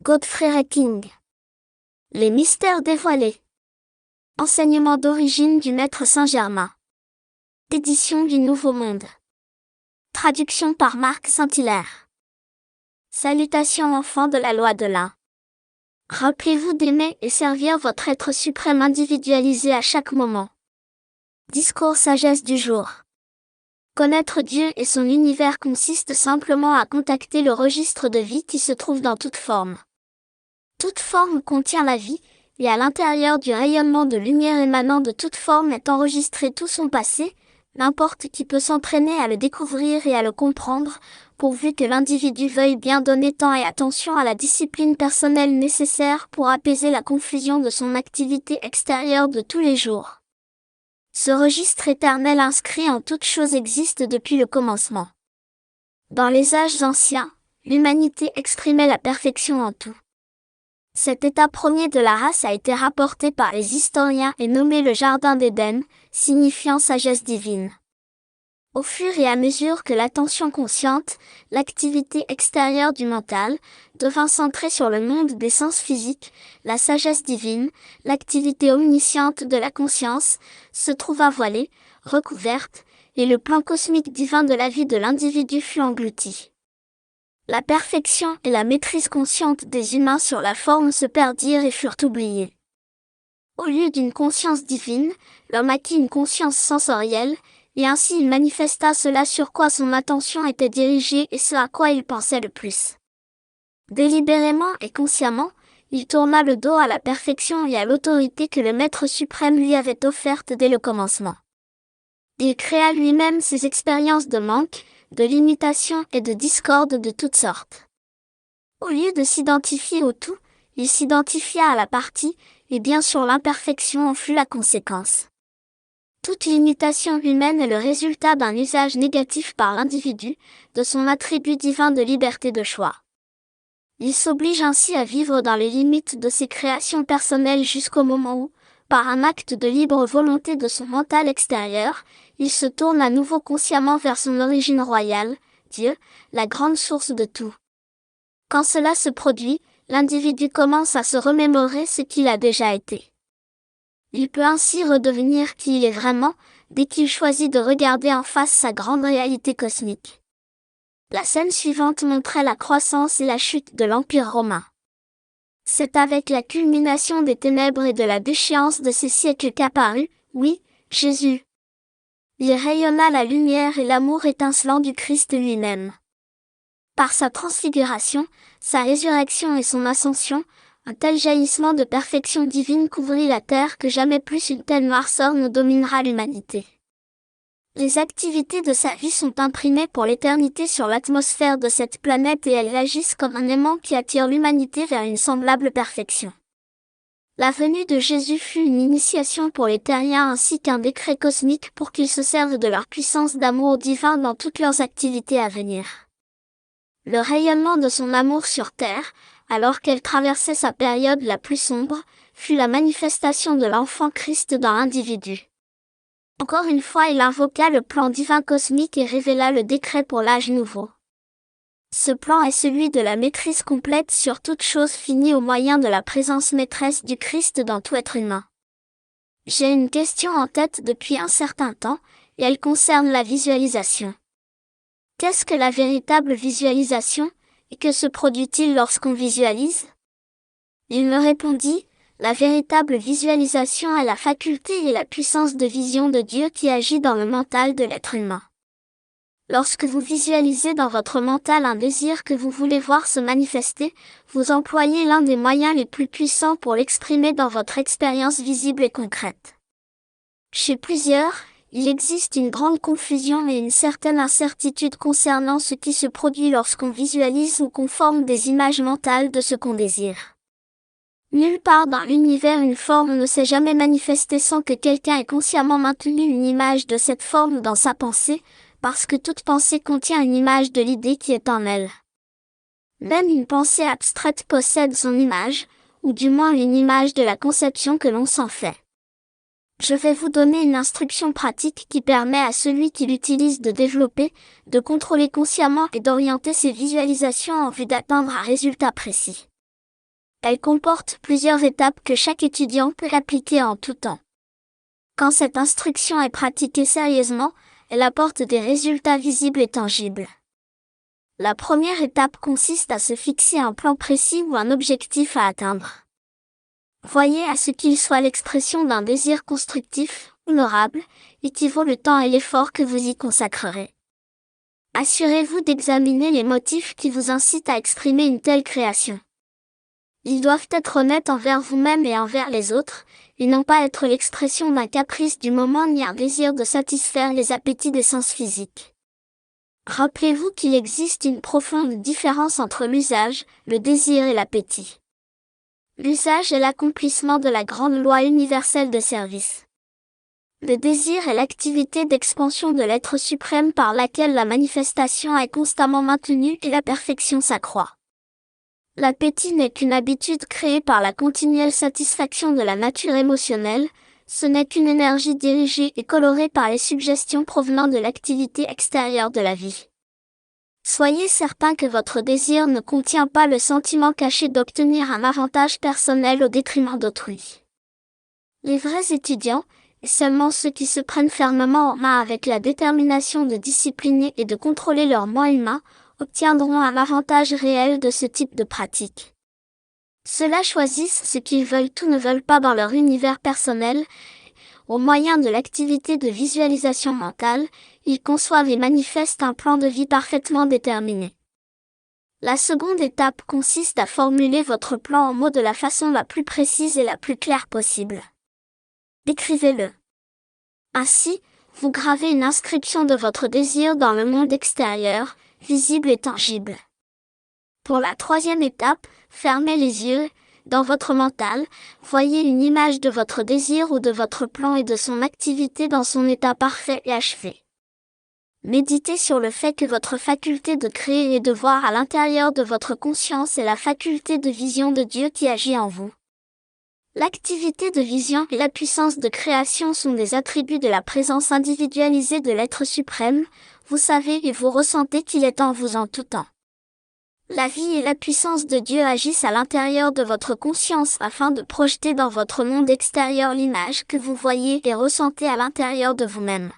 Godfrey Recking. Les mystères dévoilés. Enseignement d'origine du Maître Saint-Germain. Édition du Nouveau Monde. Traduction par Marc Saint-Hilaire. Salutations enfants de la loi de l'un. Rappelez-vous d'aimer et servir votre être suprême individualisé à chaque moment. Discours sagesse du jour. Connaître Dieu et son univers consiste simplement à contacter le registre de vie qui se trouve dans toute forme. Toute forme contient la vie, et à l'intérieur du rayonnement de lumière émanant de toute forme est enregistré tout son passé, n'importe qui peut s'entraîner à le découvrir et à le comprendre, pourvu que l'individu veuille bien donner temps et attention à la discipline personnelle nécessaire pour apaiser la confusion de son activité extérieure de tous les jours. Ce registre éternel inscrit en toute chose existe depuis le commencement. Dans les âges anciens, l'humanité exprimait la perfection en tout. Cet état premier de la race a été rapporté par les historiens et nommé le Jardin d'Éden, signifiant sagesse divine. Au fur et à mesure que l'attention consciente, l'activité extérieure du mental, devint centrée sur le monde des sens physiques, la sagesse divine, l'activité omnisciente de la conscience, se trouva voilée, recouverte, et le plan cosmique divin de la vie de l'individu fut englouti. La perfection et la maîtrise consciente des humains sur la forme se perdirent et furent oubliées. Au lieu d'une conscience divine, l'homme acquit une conscience sensorielle, et ainsi il manifesta cela sur quoi son attention était dirigée et ce à quoi il pensait le plus. Délibérément et consciemment, il tourna le dos à la perfection et à l'autorité que le Maître suprême lui avait offerte dès le commencement. Il créa lui-même ses expériences de manque, de limitation et de discorde de toutes sortes. Au lieu de s'identifier au tout, il s'identifia à la partie, et bien sûr l'imperfection en fut la conséquence. Toute limitation humaine est le résultat d'un usage négatif par l'individu, de son attribut divin de liberté de choix. Il s'oblige ainsi à vivre dans les limites de ses créations personnelles jusqu'au moment où, par un acte de libre volonté de son mental extérieur, il se tourne à nouveau consciemment vers son origine royale, Dieu, la grande source de tout. Quand cela se produit, l'individu commence à se remémorer ce qu'il a déjà été. Il peut ainsi redevenir qui il est vraiment, dès qu'il choisit de regarder en face sa grande réalité cosmique. La scène suivante montrait la croissance et la chute de l'Empire romain. C'est avec la culmination des ténèbres et de la déchéance de ces siècles qu'apparut, oui, Jésus. Il rayonna la lumière et l'amour étincelant du Christ lui-même. Par sa transfiguration, sa résurrection et son ascension, un tel jaillissement de perfection divine couvrit la terre que jamais plus une telle noirceur ne dominera l'humanité. Les activités de sa vie sont imprimées pour l'éternité sur l'atmosphère de cette planète et elles agissent comme un aimant qui attire l'humanité vers une semblable perfection. La venue de Jésus fut une initiation pour les terriens ainsi qu'un décret cosmique pour qu'ils se servent de leur puissance d'amour divin dans toutes leurs activités à venir. Le rayonnement de son amour sur terre, alors qu'elle traversait sa période la plus sombre, fut la manifestation de l'enfant Christ dans l'individu. Encore une fois il invoqua le plan divin cosmique et révéla le décret pour l'âge nouveau. Ce plan est celui de la maîtrise complète sur toute chose finie au moyen de la présence maîtresse du Christ dans tout être humain. J'ai une question en tête depuis un certain temps, et elle concerne la visualisation. Qu'est-ce que la véritable visualisation, et que se produit-il lorsqu'on visualise? Il me répondit, la véritable visualisation est la faculté et la puissance de vision de Dieu qui agit dans le mental de l'être humain. Lorsque vous visualisez dans votre mental un désir que vous voulez voir se manifester, vous employez l'un des moyens les plus puissants pour l'exprimer dans votre expérience visible et concrète. Chez plusieurs, il existe une grande confusion et une certaine incertitude concernant ce qui se produit lorsqu'on visualise ou qu'on forme des images mentales de ce qu'on désire. Nulle part dans l'univers une forme ne s'est jamais manifestée sans que quelqu'un ait consciemment maintenu une image de cette forme dans sa pensée, parce que toute pensée contient une image de l'idée qui est en elle. Même une pensée abstraite possède son image, ou du moins une image de la conception que l'on s'en fait. Je vais vous donner une instruction pratique qui permet à celui qui l'utilise de développer, de contrôler consciemment et d'orienter ses visualisations en vue d'atteindre un résultat précis. Elle comporte plusieurs étapes que chaque étudiant peut appliquer en tout temps. Quand cette instruction est pratiquée sérieusement, elle apporte des résultats visibles et tangibles. La première étape consiste à se fixer un plan précis ou un objectif à atteindre. Voyez à ce qu'il soit l'expression d'un désir constructif, honorable, et qui vaut le temps et l'effort que vous y consacrerez. Assurez-vous d'examiner les motifs qui vous incitent à exprimer une telle création. Ils doivent être honnêtes envers vous-même et envers les autres, et non pas être l'expression d'un caprice du moment ni un désir de satisfaire les appétits des sens physiques. Rappelez-vous qu'il existe une profonde différence entre l'usage, le désir et l'appétit. L'usage est l'accomplissement de la grande loi universelle de service. Le désir est l'activité d'expansion de l'être suprême par laquelle la manifestation est constamment maintenue et la perfection s'accroît. L'appétit n'est qu'une habitude créée par la continuelle satisfaction de la nature émotionnelle, ce n'est qu'une énergie dirigée et colorée par les suggestions provenant de l'activité extérieure de la vie. Soyez certain que votre désir ne contient pas le sentiment caché d'obtenir un avantage personnel au détriment d'autrui. Les vrais étudiants, et seulement ceux qui se prennent fermement en main avec la détermination de discipliner et de contrôler leurs moi humains, obtiendront un avantage réel de ce type de pratique. Ceux-là choisissent ce qu'ils veulent ou ne veulent pas dans leur univers personnel. Au moyen de l'activité de visualisation mentale, ils conçoivent et manifestent un plan de vie parfaitement déterminé. La seconde étape consiste à formuler votre plan en mots de la façon la plus précise et la plus claire possible. Décrivez-le. Ainsi, vous gravez une inscription de votre désir dans le monde extérieur, visible et tangible. Pour la troisième étape, fermez les yeux. Dans votre mental, voyez une image de votre désir ou de votre plan et de son activité dans son état parfait et achevé. Méditez sur le fait que votre faculté de créer et de voir à l'intérieur de votre conscience est la faculté de vision de Dieu qui agit en vous. L'activité de vision et la puissance de création sont des attributs de la présence individualisée de l'être suprême, vous savez et vous ressentez qu'il est en vous en tout temps. La vie et la puissance de Dieu agissent à l'intérieur de votre conscience afin de projeter dans votre monde extérieur l'image que vous voyez et ressentez à l'intérieur de vous-même.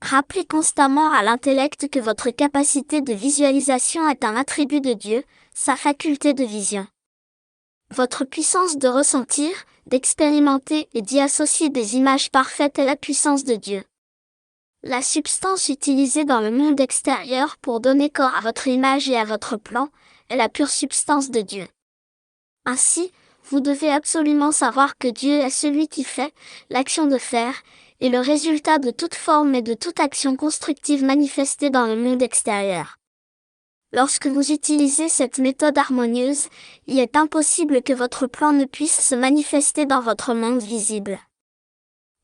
Rappelez constamment à l'intellect que votre capacité de visualisation est un attribut de Dieu, sa faculté de vision. Votre puissance de ressentir, d'expérimenter et d'y associer des images parfaites est la puissance de Dieu. La substance utilisée dans le monde extérieur pour donner corps à votre image et à votre plan est la pure substance de Dieu. Ainsi, vous devez absolument savoir que Dieu est celui qui fait, l'action de faire, et le résultat de toute forme et de toute action constructive manifestée dans le monde extérieur. Lorsque vous utilisez cette méthode harmonieuse, il est impossible que votre plan ne puisse se manifester dans votre monde visible.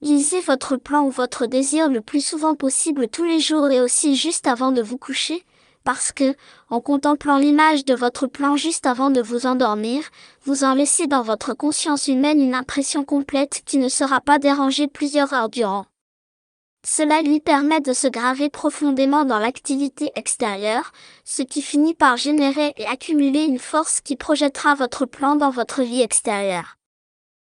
Lisez votre plan ou votre désir le plus souvent possible tous les jours et aussi juste avant de vous coucher, parce que, en contemplant l'image de votre plan juste avant de vous endormir, vous en laissez dans votre conscience humaine une impression complète qui ne sera pas dérangée plusieurs heures durant. Cela lui permet de se graver profondément dans l'activité extérieure, ce qui finit par générer et accumuler une force qui projettera votre plan dans votre vie extérieure.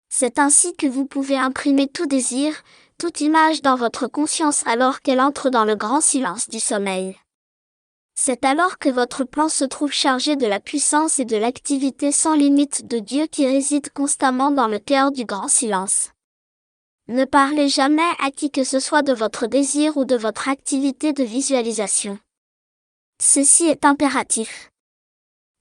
C'est ainsi que vous pouvez imprimer tout désir, toute image dans votre conscience alors qu'elle entre dans le grand silence du sommeil. C'est alors que votre plan se trouve chargé de la puissance et de l'activité sans limite de Dieu qui réside constamment dans le cœur du grand silence. Ne parlez jamais à qui que ce soit de votre désir ou de votre activité de visualisation. Ceci est impératif.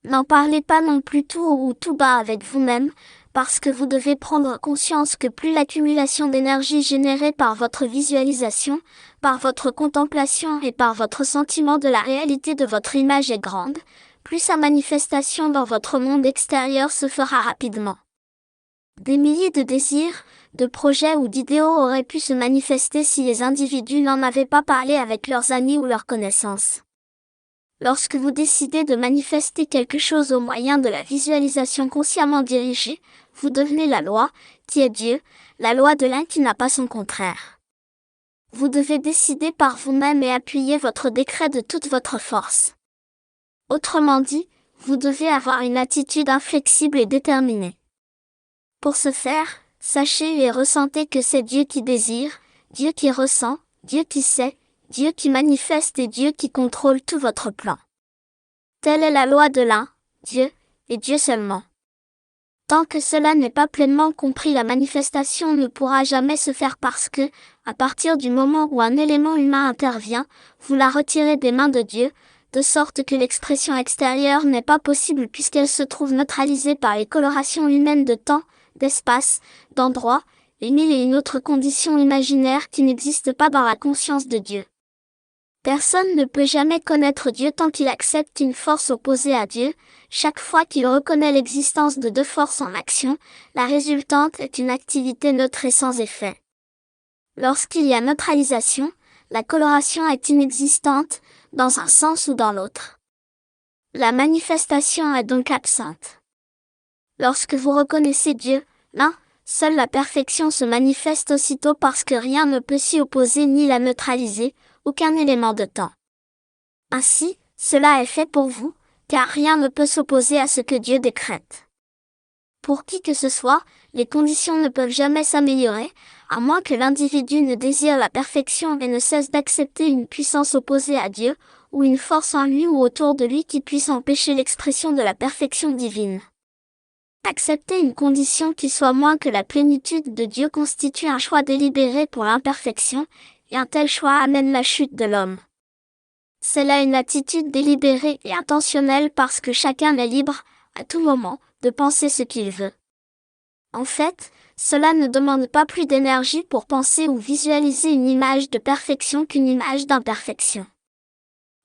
N'en parlez pas non plus tout haut ou tout bas avec vous-même, parce que vous devez prendre conscience que plus l'accumulation d'énergie générée par votre visualisation, par votre contemplation et par votre sentiment de la réalité de votre image est grande, plus sa manifestation dans votre monde extérieur se fera rapidement. Des milliers de désirs, de projets ou d'idéaux auraient pu se manifester si les individus n'en avaient pas parlé avec leurs amis ou leurs connaissances. Lorsque vous décidez de manifester quelque chose au moyen de la visualisation consciemment dirigée, vous devenez la loi, qui est Dieu, la loi de l'un qui n'a pas son contraire. Vous devez décider par vous-même et appuyer votre décret de toute votre force. Autrement dit, vous devez avoir une attitude inflexible et déterminée. Pour ce faire, sachez et ressentez que c'est Dieu qui désire, Dieu qui ressent, Dieu qui sait, Dieu qui manifeste et Dieu qui contrôle tout votre plan. Telle est la loi de l'un, Dieu, et Dieu seulement. Tant que cela n'est pas pleinement compris, la manifestation ne pourra jamais se faire parce que, à partir du moment où un élément humain intervient, vous la retirez des mains de Dieu, de sorte que l'expression extérieure n'est pas possible puisqu'elle se trouve neutralisée par les colorations humaines de temps, d'espace, d'endroit, et mille et une autres conditions imaginaires qui n'existent pas dans la conscience de Dieu. Personne ne peut jamais connaître Dieu tant qu'il accepte une force opposée à Dieu. Chaque fois qu'il reconnaît l'existence de deux forces en action, la résultante est une activité neutre et sans effet. Lorsqu'il y a neutralisation, la coloration est inexistante, dans un sens ou dans l'autre. La manifestation est donc absente. Lorsque vous reconnaissez Dieu, l'un, seule la perfection se manifeste aussitôt parce que rien ne peut s'y opposer ni la neutraliser, aucun élément de temps. Ainsi, cela est fait pour vous, car rien ne peut s'opposer à ce que Dieu décrète. Pour qui que ce soit, les conditions ne peuvent jamais s'améliorer, à moins que l'individu ne désire la perfection et ne cesse d'accepter une puissance opposée à Dieu, ou une force en lui ou autour de lui qui puisse empêcher l'expression de la perfection divine. Accepter une condition qui soit moins que la plénitude de Dieu constitue un choix délibéré pour l'imperfection, et un tel choix amène la chute de l'homme. C'est là une attitude délibérée et intentionnelle parce que chacun est libre, à tout moment, de penser ce qu'il veut. En fait, cela ne demande pas plus d'énergie pour penser ou visualiser une image de perfection qu'une image d'imperfection.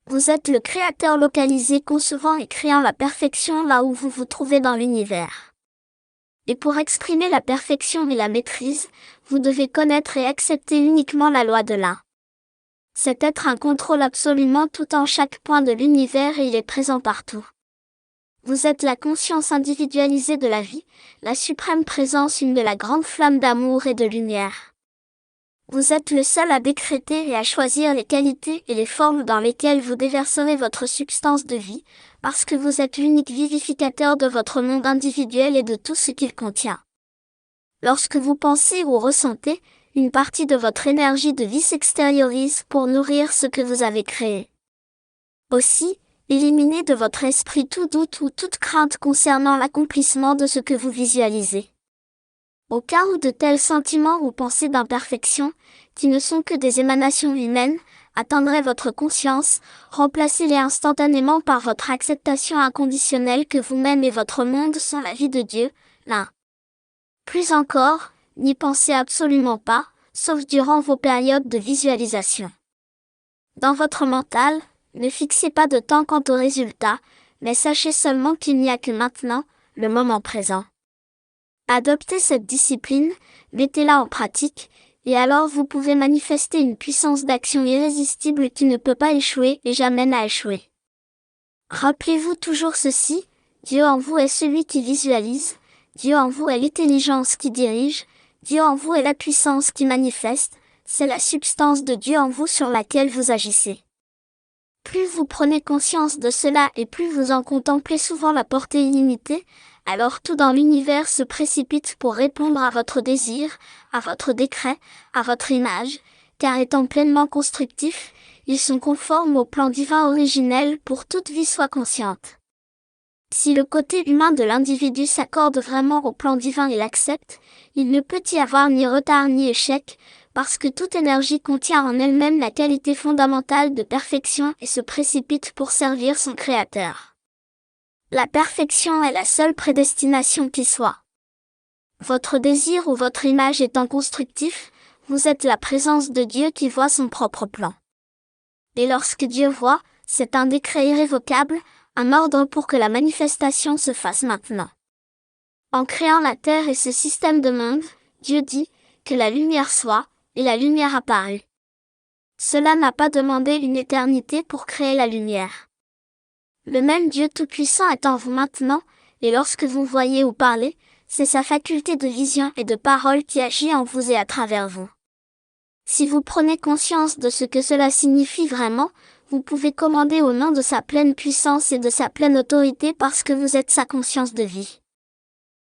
Vous êtes le créateur localisé concevant et créant la perfection là où vous vous trouvez dans l'univers. Et pour exprimer la perfection et la maîtrise, vous devez connaître et accepter uniquement la loi de l'un. C'est être un contrôle absolument tout en chaque point de l'univers et il est présent partout. Vous êtes la conscience individualisée de la vie, la suprême présence une de la grande flamme d'amour et de lumière. Vous êtes le seul à décréter et à choisir les qualités et les formes dans lesquelles vous déverserez votre substance de vie, parce que vous êtes l'unique vivificateur de votre monde individuel et de tout ce qu'il contient. Lorsque vous pensez ou ressentez, une partie de votre énergie de vie s'extériorise pour nourrir ce que vous avez créé. Aussi, éliminez de votre esprit tout doute ou toute crainte concernant l'accomplissement de ce que vous visualisez. Au cas où de tels sentiments ou pensées d'imperfection, qui ne sont que des émanations humaines, atteindraient votre conscience, remplacez-les instantanément par votre acceptation inconditionnelle que vous-même et votre monde sont la vie de Dieu, l'un. Plus encore, n'y pensez absolument pas, sauf durant vos périodes de visualisation. Dans votre mental, ne fixez pas de temps quant au résultat, mais sachez seulement qu'il n'y a que maintenant, le moment présent. Adoptez cette discipline, mettez-la en pratique, et alors vous pouvez manifester une puissance d'action irrésistible qui ne peut pas échouer et jamais n'a échoué. Rappelez-vous toujours ceci, Dieu en vous est celui qui visualise, Dieu en vous est l'intelligence qui dirige, Dieu en vous est la puissance qui manifeste, c'est la substance de Dieu en vous sur laquelle vous agissez. Plus vous prenez conscience de cela et plus vous en contemplez souvent la portée illimitée, alors tout dans l'univers se précipite pour répondre à votre désir, à votre décret, à votre image, car étant pleinement constructifs, ils sont conformes au plan divin originel pour toute vie soit consciente. Si le côté humain de l'individu s'accorde vraiment au plan divin et l'accepte, il ne peut y avoir ni retard ni échec, parce que toute énergie contient en elle-même la qualité fondamentale de perfection et se précipite pour servir son Créateur. La perfection est la seule prédestination qui soit. Votre désir ou votre image étant constructif, vous êtes la présence de Dieu qui voit son propre plan. Et lorsque Dieu voit, c'est un décret irrévocable, un ordre pour que la manifestation se fasse maintenant. En créant la terre et ce système de monde, Dieu dit que la lumière soit, et la lumière apparut. Cela n'a pas demandé une éternité pour créer la lumière. Le même Dieu Tout-Puissant est en vous maintenant, et lorsque vous voyez ou parlez, c'est sa faculté de vision et de parole qui agit en vous et à travers vous. Si vous prenez conscience de ce que cela signifie vraiment, vous pouvez commander au nom de sa pleine puissance et de sa pleine autorité parce que vous êtes sa conscience de vie.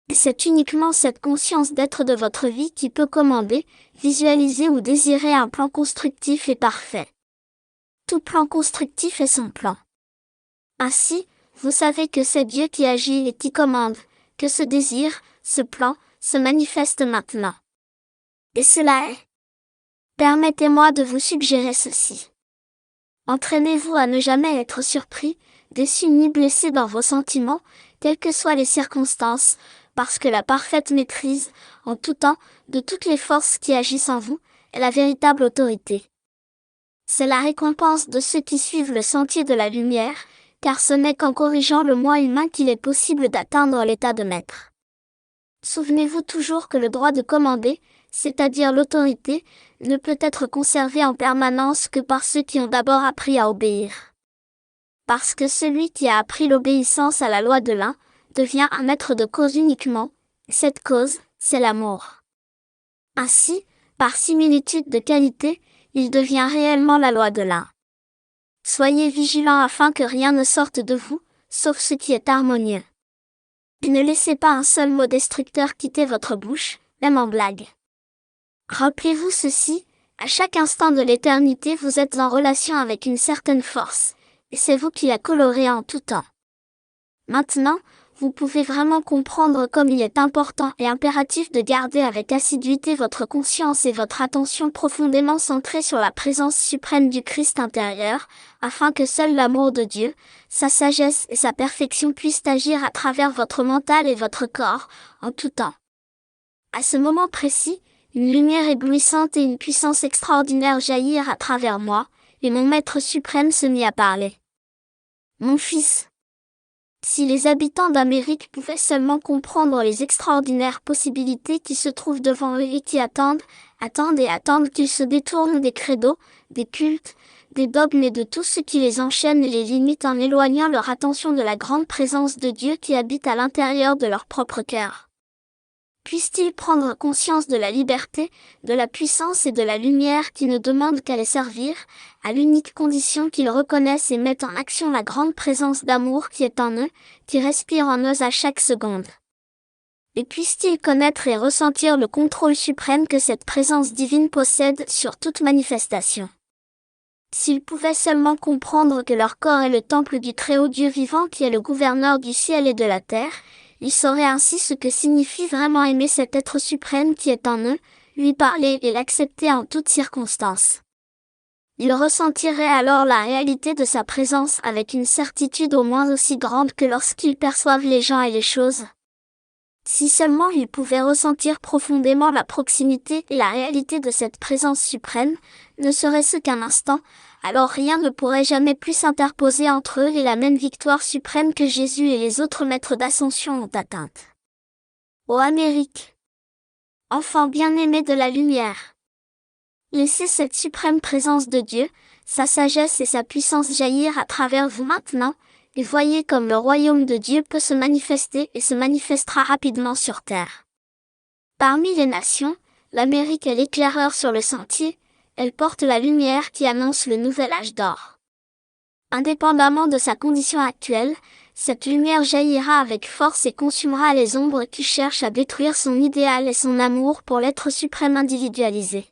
Et c'est uniquement cette conscience d'être de votre vie qui peut commander, visualiser ou désirer un plan constructif et parfait. Tout plan constructif est son plan. Ainsi, vous savez que c'est Dieu qui agit et qui commande, que ce désir, ce plan, se manifeste maintenant. Et cela est. Permettez-moi de vous suggérer ceci. Entraînez-vous à ne jamais être surpris, déçu ni blessé dans vos sentiments, quelles que soient les circonstances, parce que la parfaite maîtrise, en tout temps, de toutes les forces qui agissent en vous, est la véritable autorité. C'est la récompense de ceux qui suivent le sentier de la lumière, car ce n'est qu'en corrigeant le moi humain qu'il est possible d'atteindre l'état de maître. Souvenez-vous toujours que le droit de commander, c'est-à-dire l'autorité, ne peut être conservé en permanence que par ceux qui ont d'abord appris à obéir. Parce que celui qui a appris l'obéissance à la loi de l'un, devient un maître de cause uniquement, cette cause, c'est l'amour. Ainsi, par similitude de qualité, il devient réellement la loi de l'un. Soyez vigilants afin que rien ne sorte de vous, sauf ce qui est harmonieux. Et ne laissez pas un seul mot destructeur quitter votre bouche, même en blague. Rappelez-vous ceci, à chaque instant de l'éternité vous êtes en relation avec une certaine force, et c'est vous qui la colorez en tout temps. Maintenant, vous pouvez vraiment comprendre comme il est important et impératif de garder avec assiduité votre conscience et votre attention profondément centrée sur la présence suprême du Christ intérieur, afin que seul l'amour de Dieu, sa sagesse et sa perfection puissent agir à travers votre mental et votre corps, en tout temps. À ce moment précis, une lumière éblouissante et une puissance extraordinaire jaillirent à travers moi, et mon Maître suprême se mit à parler. Mon fils, si les habitants d'Amérique pouvaient seulement comprendre les extraordinaires possibilités qui se trouvent devant eux et qui attendent qu'ils se détournent des credos, des cultes, des dogmes et de tout ce qui les enchaîne et les limite en éloignant leur attention de la grande présence de Dieu qui habite à l'intérieur de leur propre cœur. Puissent-ils prendre conscience de la liberté, de la puissance et de la lumière qui ne demandent qu'à les servir, à l'unique condition qu'ils reconnaissent et mettent en action la grande présence d'amour qui est en eux, qui respire en eux à chaque seconde. Et puissent-ils connaître et ressentir le contrôle suprême que cette présence divine possède sur toute manifestation. S'ils pouvaient seulement comprendre que leur corps est le temple du Très-Haut Dieu vivant qui est le gouverneur du ciel et de la terre, ils sauraient ainsi ce que signifie vraiment aimer cet être suprême qui est en eux, lui parler et l'accepter en toutes circonstances. Ils ressentiraient alors la réalité de sa présence avec une certitude au moins aussi grande que lorsqu'ils perçoivent les gens et les choses. Si seulement ils pouvaient ressentir profondément la proximité et la réalité de cette présence suprême, ne serait-ce qu'un instant, alors rien ne pourrait jamais plus s'interposer entre eux et la même victoire suprême que Jésus et les autres maîtres d'ascension ont atteinte. Ô Amérique! Enfants bien-aimés de la lumière! Laissez cette suprême présence de Dieu, sa sagesse et sa puissance jaillir à travers vous maintenant, et voyez comme le royaume de Dieu peut se manifester et se manifestera rapidement sur terre. Parmi les nations, l'Amérique est l'éclaireur sur le sentier, elle porte la lumière qui annonce le nouvel âge d'or. Indépendamment de sa condition actuelle, cette lumière jaillira avec force et consumera les ombres qui cherchent à détruire son idéal et son amour pour l'être suprême individualisé.